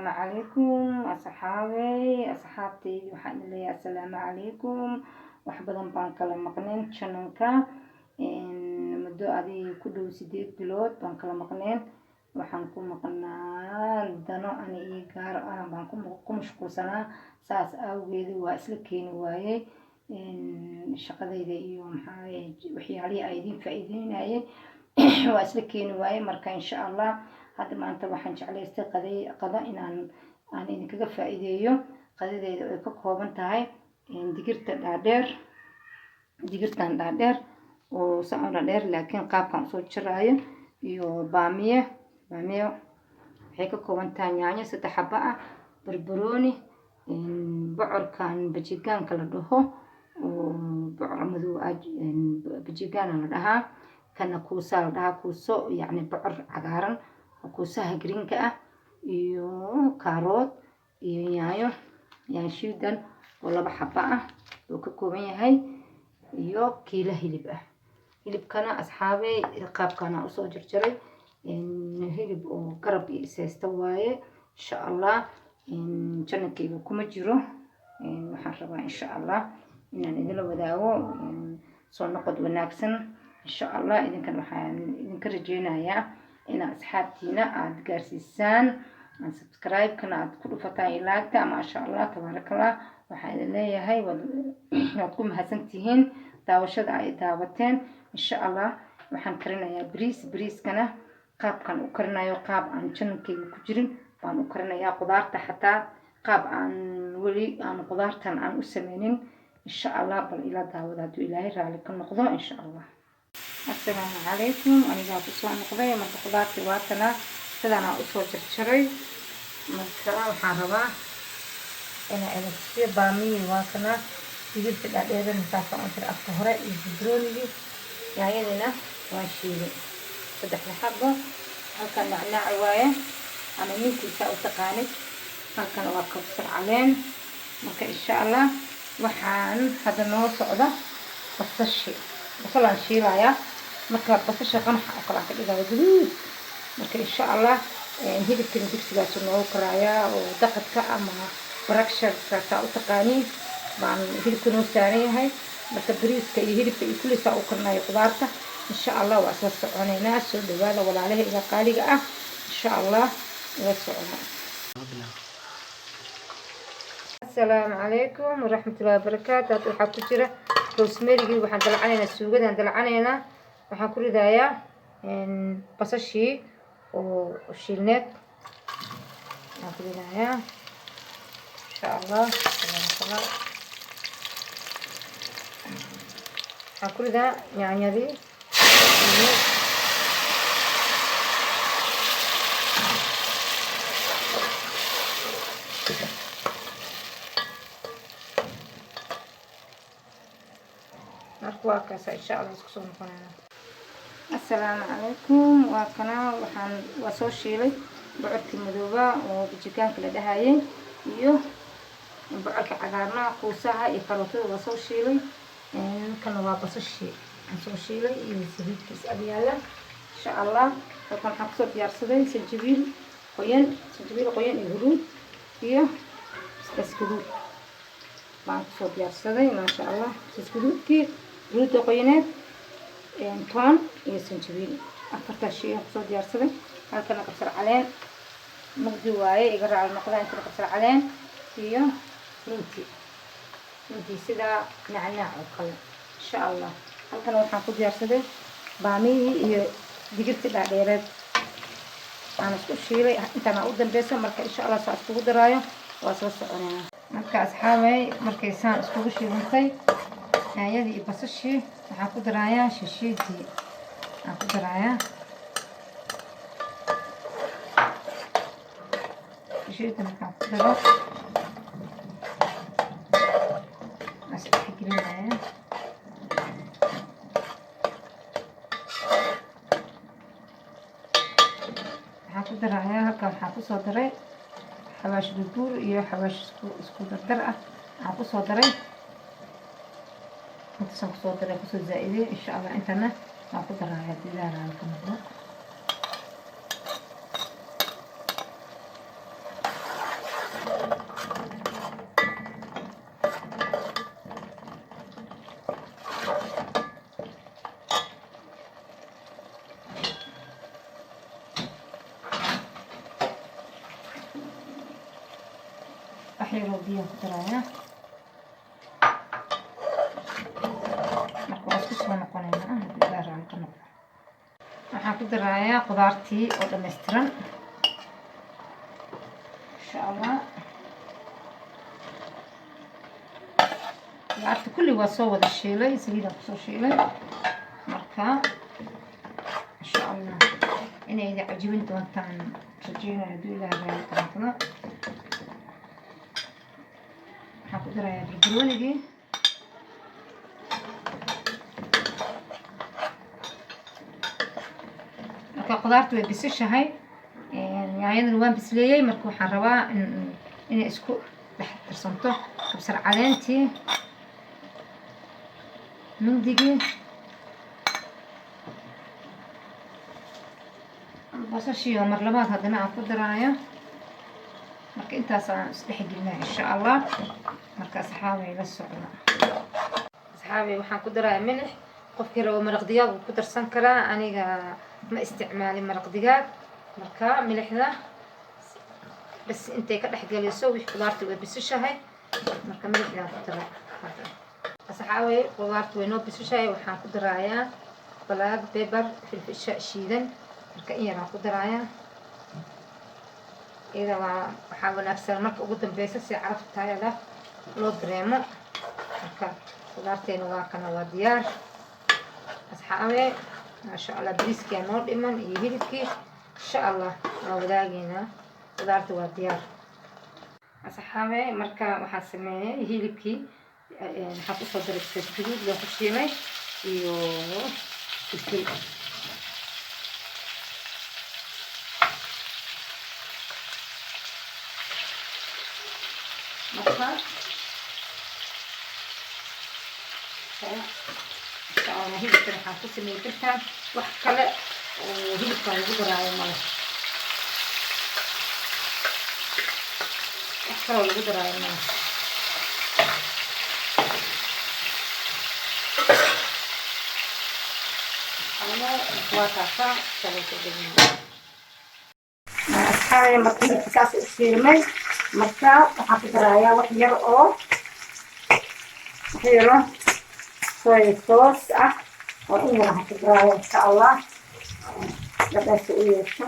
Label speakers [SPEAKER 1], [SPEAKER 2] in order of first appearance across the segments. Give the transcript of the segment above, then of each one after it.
[SPEAKER 1] السلام عليكم أصحابتي waxaan leeyahay assalaamu calaykum wax badan baan kala maqneen channelka muddo adii ku dhow 8 bilood baan kala maqneen waxaan ku maqnaa dano ani ii gaar ah baan ku mashquulsanaa saas awgeed waa isla keeni waayay shaqadayda iyo waxyaalihi ay idin faa'iideynayay waa isla keeni waayay marka insha Allah hadda maanta waxaan jeclaystay qada inaan idinkaga faa'iideeyo qadadeeda ay ka kooban tahay digirtan dhaadheer oo saan dhaadheer laakiin qaabkan soo jiraayo iyo baamiye waxay ka kooban tahay yaanyo 3 xabbo ah barbarooni bocorkan bajigaanka la dhaho oo bocor madow bajigaan la dhahaa kana kuusa la dhahaa kuuso yani bocor cagaaran kuusaha greenka ah iyo karoot iyo yaanyo shiidan oo 2 xabbo ah oo ka kooban yahay iyo kiilo hilib ah hilibkana asxaabay qaabkana u soo jarjaray hilib oo garab iseysta waaye insha Allah channelkayga kuma jiro waxaan rabaa insha Allah inaan idin wadaago soo noqod wanaagsan insha Allah idinkan waxaan idinka rajeynayaa in asxaabtiina aad gaarsiisaan subscribe kana aad ku dhufataan ilaagta ma sha Allah tabarakallah waxaan leeyahay waad ku mahadsantihiin daawashada ay daawateen insha Allah waxaan karinayaa bariiskana qaabkan u karinayo qaab aan channelkayga ku jirin baan u karinayaa qudaarta xataa qaab aan wali aan qudaartan aan u sameynin insha Allah bal ila daawada haduu Ilaahay raali ka noqdo insha Allah assalaamu calaykum aniga ku soo noqday marka qudaartii waatana sidana u soo jarjaray marka waxaan rabaa inaan si baamiye waatana digirta dhaadheeran intaas aan tir afka hore iyo barbarooniga yaayadina waa shiilay 3 xabbo halkan nacnaac waaye ama ninkiisa u taqaanid halkan waa kabsar caleen marka insha Allah waxaan hadda noo socda basalaan shiilaya marka basasha qanax oo kala ka dhigayo guduud marka insha Allah hilibka digsigaas noo karaya oo daqadka ama baraksharka taa u taqaaniin baan hilibka noo saaran yahay marka bariiska iyo hilibka iyo kulisa u karnayo qudaarta insha Allah waa soo soconaynaa soo dhawaada walaalahayga qaaliga ah insha Allah waa soconaa السلام عليكم ورحمة الله وبركاته waxaa ku jira rosemary waxaan dalacanaynaa suugadan dalacanaynaa waxaan ku ridayaa basashii oo shiilneed waxaan ku ridayaa insha Allah waxaan ku ridaa yaanyadii إن شاء الله سكسون قناة السلام عليكم وقناة وحن وصوشيلي بعرك مذوبة وبجيكان كلا دهايين بعرك عقارنا قوسها يكروتو وصوشيلي كانوا وابصوشي صوشيلي يسبيك كيسأليالا إن شاء الله وكان حقصر يارسدين سنجبيل قوين يهرود اسكدود ما حقصر يارسدين ما شاء الله اسكدود كي رود قوينات توم iyo sanjabiil afarta shay oo soo diyaarsaday halkan qabsar caleen mugdi waaye iga raac noqda inta qabsar caleen iyo runti sida nacnaac oo kale insha Allah halkan waxaan ku diyaarsaday baamiye iyo digirta dhaadheereed aan isku shiilay intana u dambeeyay marka insha Allah saas ugu daraayo waa soo soconaa marka asxaabay markay saan isku shiilantay yaanyadii basashii waxaan ku darayaa shishiidii waxaan ku darayaa shishiidii markaan ku daro asxaabgelinaya waxaan ku darayaa halkan waxaan ku soo daray xawaash buur iyo xawaash isku dardar ah waxaan ku soo daray inta soo daray kusoo zaaidey insha Allah intana waan ku darayaa dilaaraan ka maqlo waxyaroo biyo ku darayaa marka waa isku soo noqonaynaa haddii gaaraan ka noqdo waxaan ku darayaa qudaartii oo dhammaystiran insha allah qudaarta kulli waa soo wada shiilay saliidaan kusoo shiilay marka insha allah inay idin cajibin doontaan rajeynaya hadduu ilaahay doontada waxaan ku darayaa barbaroonigii marka qudaartu way bisishahay yaanyadana waan bisleeyey marka waxaan rabaa inay isku dhex darsanto kabsar caleentii mindigii basashiyo mar labaad haddana aan ku daraayo marka intaas aan isdhex gelinaa insha allah marka asxaabay la socda asxaabay waxaan ku darayaa milix qofkii rabo maraq digaag wuu ku darsan karaa aniga ma isticmaalin maraq digaag marka milixda bas intay ka dhex geliso wixii qudaarta way bisishahay marka milixdaan ku daraa asxaabay qudaarta way noo bisishahay waxaan ku darayaa black pepper filfisha shiidan marka in yaraan ku darayaa iyada waxaa wanaagsan marka ugu dambeysa si caraftaada loo dareemo marka qudaarteena waa kana waa diyaar asxaabe maasha allah bariiskia noo dhiman iyo hilibkii insha allah waa wadaageynaa qudaarta waa diyaar asxaabe marka waxaa sameeyey hilibkii waxaa kusoo daray gaduud loo ku shiilay iyo filfil marka hilibkan waxaan ku sameeyey kartaan wax kale oo hilibkan lagu daraayo male wax kaloo lagu daraayo male waa kaasaa asxaabay marka hilibka saas u shiilmay marka waxaan ku darayaa wax yar oo xiro soy sauce ah oo in yar waxaan ku darayaa insha allah dhadhaas u yeesho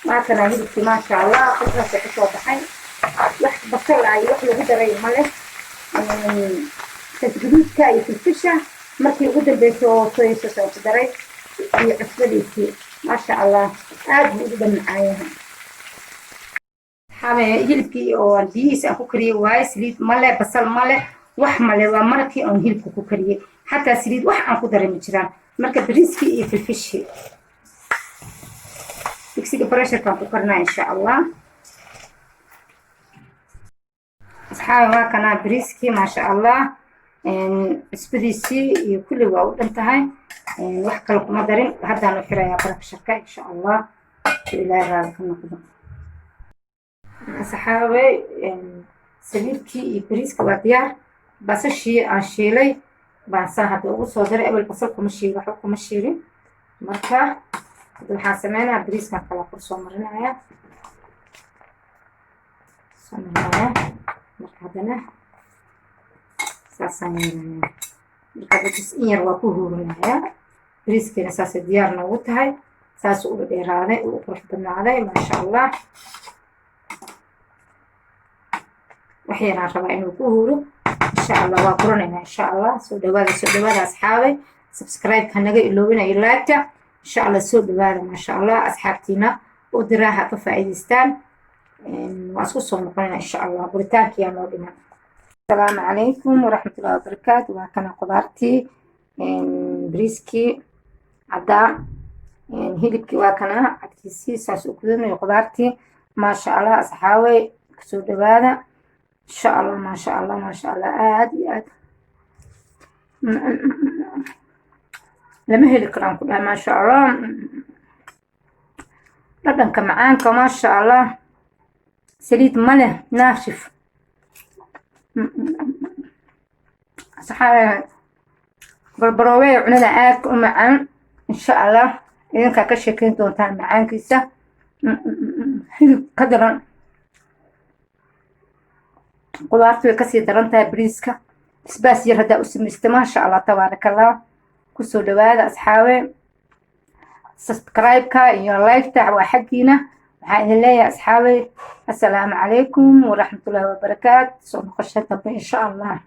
[SPEAKER 1] maakana hilibkii maasha allah qofkaas ka soo baxay wax basal ah iyo wax lagu daray male tasguduudka iyo filfisha markii ugu dambeysa oo soysa soo daray iyo cusbadiisii maasha allah aad buu u dhamacaayahay xabe hilibkii oo biyihiisa aan ku kariyey waaye saliid male basal male wax male waa markii aan hilibka ku kariyey xataa saliid wax aan ku daray ma jiraan marka bariiskii iyo filfishii digsiga barasharkaan ku karnaa insha allah asxaabi waa kanaa bariiskii maasha allah cusbadiisii iyo kulli waa u dhan tahay wax kale kuma darin haddaan u xirayaa barasharka insha allah ilaahay raali ka noqdo asxaabi saliidkii iyo bariiska waa diyaar basashii aan shiilay baan saa hadda ugu soo daray awal basal kuma shiilin waxba kuma shiilin marka waxaan sameynayaa bariiskan kala kor soo marinaya marka haddana saasaan yeelanayaa marka bas in yar waa ku huurinayaa bariiskeena saasay diyaar noogu tahay saas uga dheeraaday u qurux badnaaday maasha allah wax yaraan rabaa inuu ku huuro insha allah waa guranaynaa insha allah soo dhawaada asxaabay subscribe-ka naga iloobinayo laagta insha allah soo dhawaada maasha allah asxaabtiina u diraaha ka faa'iidaystaan waa isku soo noqonayna insha allah buritaankiyaa noo dhiman asalaamu calaykum waraxmatullahi wabarakaatu waa kana qudaartii bariiskii caddaa hilibkii waa kana cadkiisii saas u gudanayo qudaartii maasha allah asxaabay kasoo dhawaada insha allah maasha allah maasha allah aad iyo aad lama heli karaan ku dhahay maasha allah dhadhanka macaanka maasha allah سليد ماله ناشف. أصحابي بربروي عنده عاك ومعان إن شاء الله إذا كشكين دونتان معان كيسة قدرا قدرت كسي درنتها بريسكا بس يرهدا اسمست ما شاء الله تبارك الله كسو دواada أصحابي سبسكرايبكا iyo لايكتا waa xaqiina waxaan idin leeyahay أصحابي السلام عليكم ورحمة الله وبركاته soo noqoshada in sha Allah.